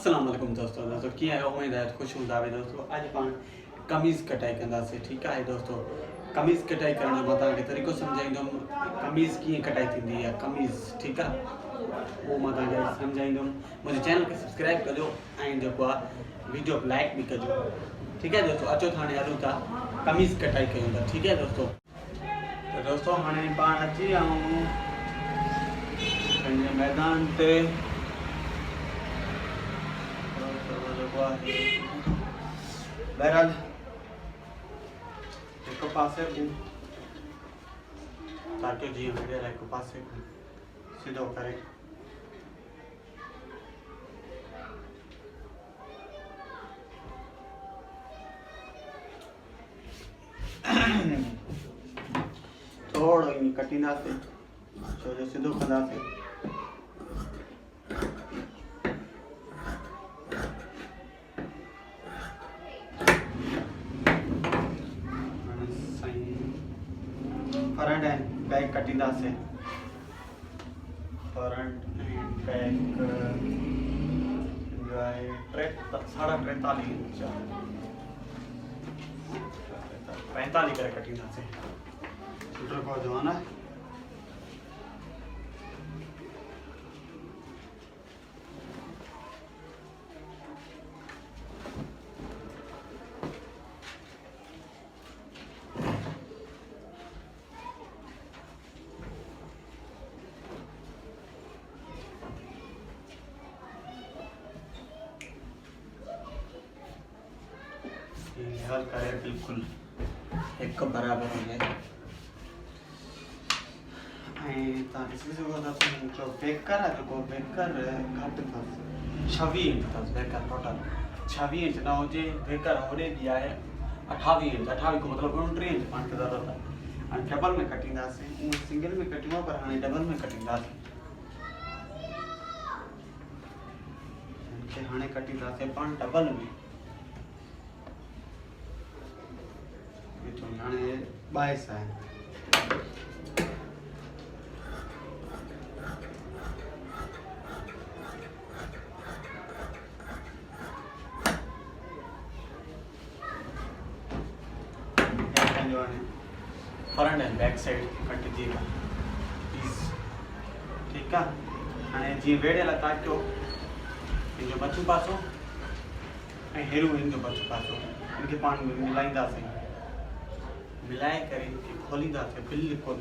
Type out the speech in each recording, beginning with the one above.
अस्सलाम वालेकुम दोस्तों कीअं आहियो? उमेद आहे ख़ुशि हूंदा आहियो दोस्तों। अॼु पाण कमीज़ कटाई कंदासीं, ठीकु आहे दोस्तों। कमीज़ कटाई करण जो मां तव्हांखे तरीक़ो सम्झाईंदुमि। कमीज़ कीअं कटाई थींदी आहे, कमीज़, ठीकु आहे, उहो मां तव्हांखे सम्झाईंदुमि। मुंहिंजे चैनल खे सब्सक्राइब कजो ऐं जेको आहे वीडियो खे लाइक बि कजो, ठीकु आहे दोस्तों। अचो हाणे हलूं था कमीज़ कटाई कयूं था, ठीकु आहे दोस्तों। त दोस्तों हाणे पाण अची विया आहियूं पंहिंजे मैदान ते। बहरहाल एक पासे ताकि जीअं वीडियो एक पासे सीधो करे थोड़ो ईअं कटींदासीं, छो जो सीधो कंदासीं। फ्रंट एंड बैक कटींदासीं। फ्रंट एंड बैक जो आहे 43.5 इंच 45 करे कटींदासीं। रुको जो आहे न, हल करे बिल्कुल एक बराबर हो जाए। जो बेकर है जो बेकर घट 26 इंच बेकर टोटल 26 इंच ना हो जे बेकर होने दिया है 28 इंच 28 को मतलब 29 इंच पान के जरूरत है। और डबल में कटिंग से सिंगल में कटिंग पर हाने डबल में कटिंग से हाने कटिंग से पान डबल में तो हाने 22 है। Front and back side cut जी पीस, ठीक है। हाने जी वेड़े ला ताक्यो इन जो बचू पासो ए हेरू इन जो बचू पासो इनके पान में मिलाइंदा से मिलाए करे इनके खोलींदा से बिल्कुल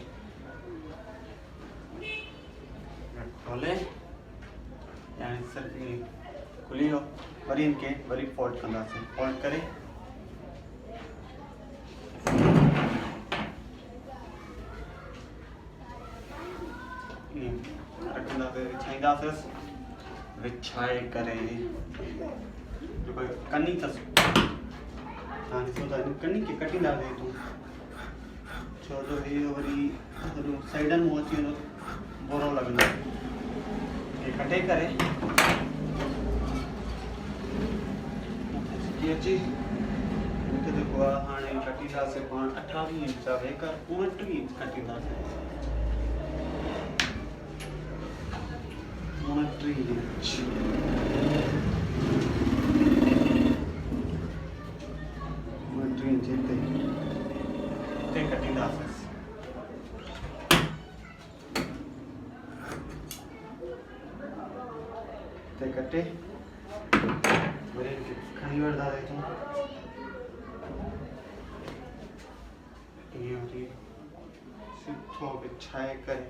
खोले यानी सर खुली हो वरी इनके वरी फोल्ड कंदा से फोल्ड करे विछाए करे जो कोई कनी तस हाने सोचा कनी के कटिंग दा दे तू छो जो ये वरी साइडन में अची नो बोरो लगना के कटे करे ये जी इनके देखो हाने कटिंग दा से 28 इंच का बेकर 29 इंच कटिंग दा से 29 इंच ते कटिंग दा से ते कटे वरे खणी वरदा दे तू ये वरी सिद्धो बिछाए करे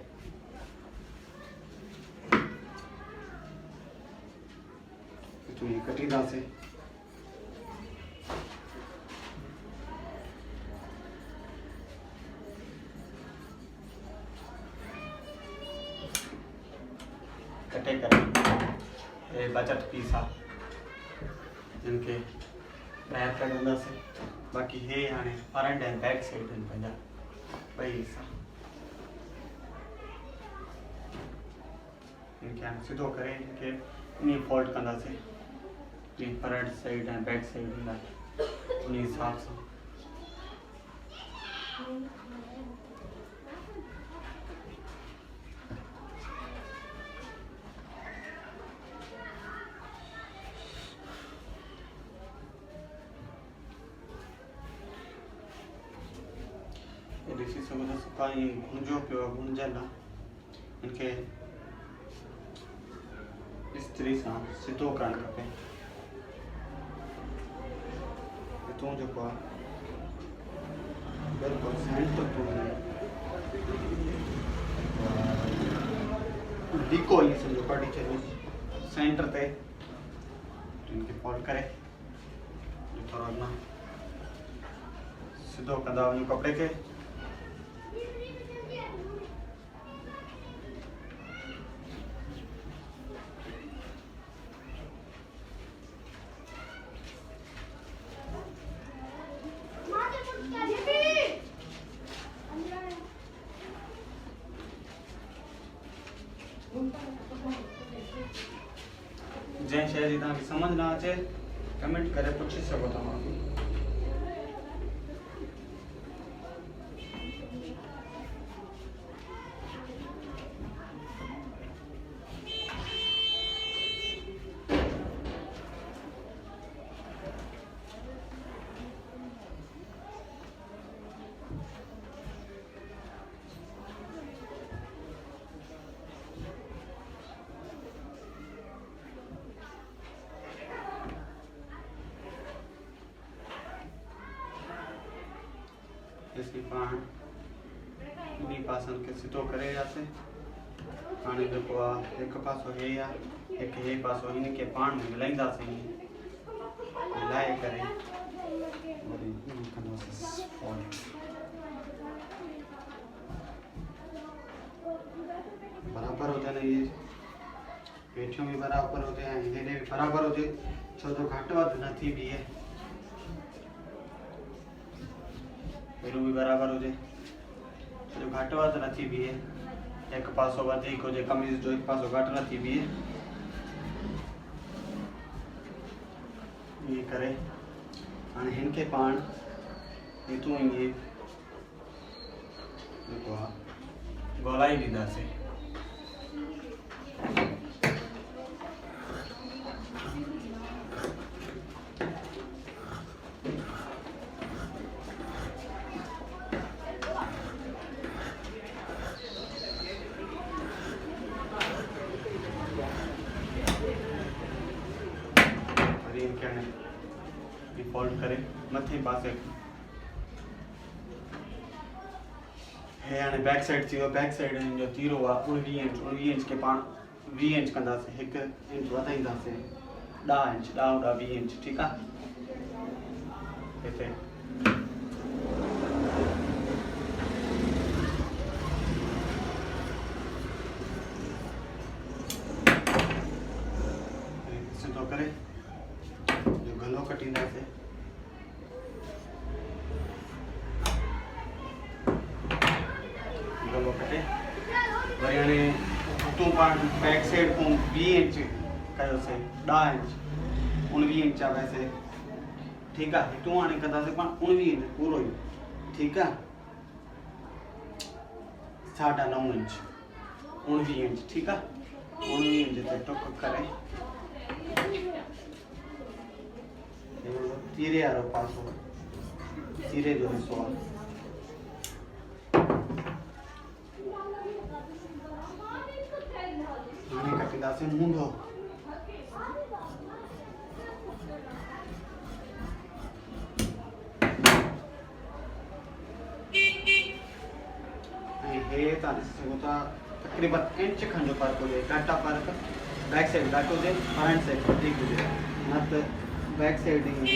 तो ये कटीदा से कटे करे ये बचत पीसा जिनके बैक कटंदा से बाकी हे हाने फ्रंट एंड बैक साइड में पंजा भाई हिस्सा इनके हाने सीधो करे इनके नी फोल्ड कंदा से front side and back side ना उन्हीं हिसाब से सघो था काई गुंजो पियो गुंजल इनके इस्त्री सां सिधो करणु खपे हितों जेको आहे बिल्कुलु सेंटर तो डीको ये समझो कटी चलो सेंटर पे इनके फोल्ड करे थोड़ा अपना सीधो कंदा वञो कपड़े के जैं शइ जी तव्हांखे समझ ना अचे कमेंट करे पुछी सघो था मूंखे इसकी पाण इन्हीं पासन के सिधो करे जासे हाणे जेको आहे हिकु पासो हे आहे हिकु हे पासो हिन खे पाण में मिलाईंदासीं मिलाए करे वरी कंदासीं फोल्ड बराबरि हुजनि इहे पेठियूं बि बराबरि हुजे ऐं हेॾे बि बराबरि हुजे छो जो घटि वधि न थी बीहे पेरू भी बराबर हो जाए जो घट वध न थी बीहे एक पासो वधीक हो जाए कमीज जो एक पासो घट न थी बीहे ये करे हाणे हिन खे पाण हितों ये जेको आहे गोलाई ॾींदासीं फोल्ड करे मथे पासे हे हाणे बैक साइड थी बैक साइड जो तीरो आहे 19 इंच के पाण 20 इंच कंदासीं 1 इंच वधाईंदासीं 10 इंच 10 ॾां 20 इंच ठीकु आहे हिते सिधो करे जो गलो कटींदासीं गलो कटे वरी हाणे हितों पाण बैक साइड को 20 इंच कयोसीं 10 इंच 19 इंच आहे वैसे ठीकु आहे हितों हाणे कंदासीं पाण 19 इंच पूरो ई ठीकु आहे 9.5 इंच 19 इंच ठीकु आहे 19 इंच ते टुक करे तीरे वारो पासो तीरे जो हिस्सो आहे हाणे कटींदासीं मूंढो ऐं हे तव्हां ॾिसी सघो था तक़रीबन इंच खनि जो फ़र्क़ु हुजे घटि आहे फ़र्क़ु बैक साइड घटि हुजे फ्रंट साइड वधीक हुजे न त बैक साइड में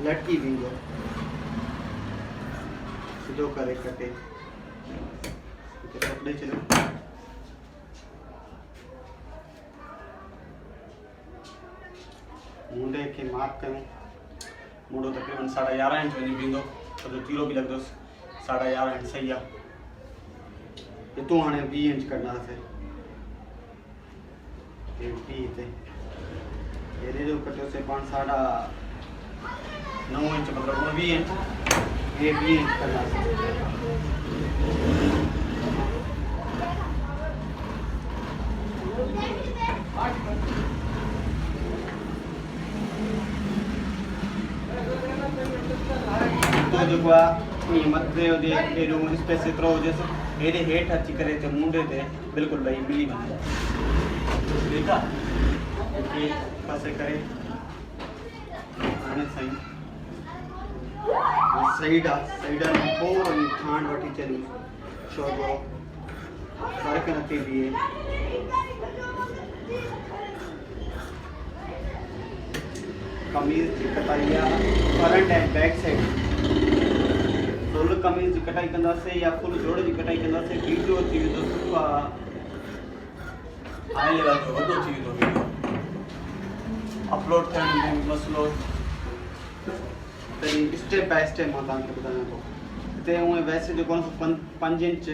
लटकी वेंदो सिधो करे कटे कपड़े चलो मुंडे के माप करूँ मुंडो तकरीबन 11.5 इंच वञी बींदो छो जो तीरो भी लगदो 11.5 इंच सही आहे हितों हाणे 20 इंच कढंदासीं ये 20 हिते हेॾे जो कटियोसीं पाण 9.5 इंच मतलब 19 इंच ये 20 इंच कढंदासीं तो जेको आहे ये मथे हुजे एॾो स्पेस एतिरो हुजेसि हेॾे हेठि अची करे हिते मुंडे ते बिल्कुलु भई मिली वञे ठीकु आहे हिते पासे करे हाणे साईं साइड आहे साइड में थोरो ई खांड वठी छॾियूं छो जो फ़र्क़ु न थी बीहे कमीज़ जी कटाई आहे front and back side full कमीज़ जी कटाई कंदासीं या फुल जोड़ जी कटाई कंदासीं वीडियो थी वेंदो सुठो आहे हाई लेवल जो वॾो थी वेंदो वीडियो अपलोड थियण में मसइलो तॾहिं स्टेप बाय स्टेप मां तव्हांखे ॿुधायां थो हिते उहे वैसे जेको आहे 5 इंच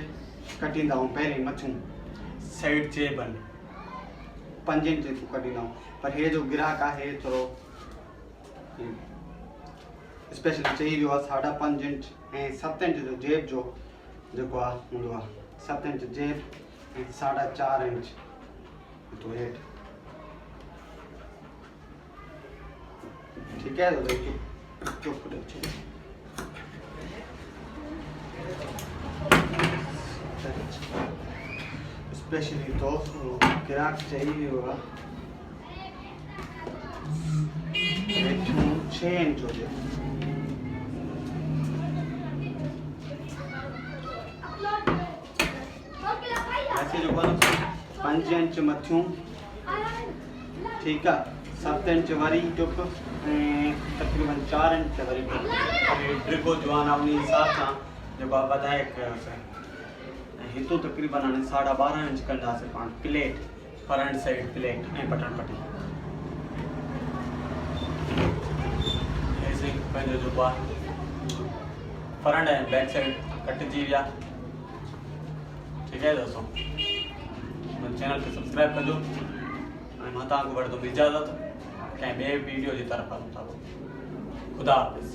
कटींदा आहियूं पहिरीं मथूं साइड जेबन 5 इंच कटींदा आहियूं पर हे जो ग्राहक आहे थोरो स्पेशली चई वियो आहे 5.5 इंच ऐं 7 इंच जो जेब जो जेको आहे हूंदो आहे 7 इंच जेब ऐं 4.5 इंच तो हेठि ठीक है तो देखिए चुप रहो स्पेशली दोस्तों ग्राहक चाहिए होगा 6 इंच हो जाए ऐसे जो 5 इंच मथियों ठीक है 7 इंच वारी टुक तकरीबन 4 इंच वारी ड्रिगो जवान अपनी हिसाब सां जेको आहे वधाए कयोसीं ऐं हितो तकरीबन हाणे 12.5 इंच कंदासीं पाण प्लेट फ्रंट साइड प्लेट ऐं बटन पटी ऐसे पंहिंजो जेको आहे फ्रंट ऐं बैक साइड कटिजी विया ठीकु आहे दोस्तों चैनल खे सब्सक्राइब कजो ऐं मां तव्हांखे वठंदुमि इजाज़त कंहिं ॿिए वीडियो जी तरफ़ हलूं था खुदा हाफ़िज़।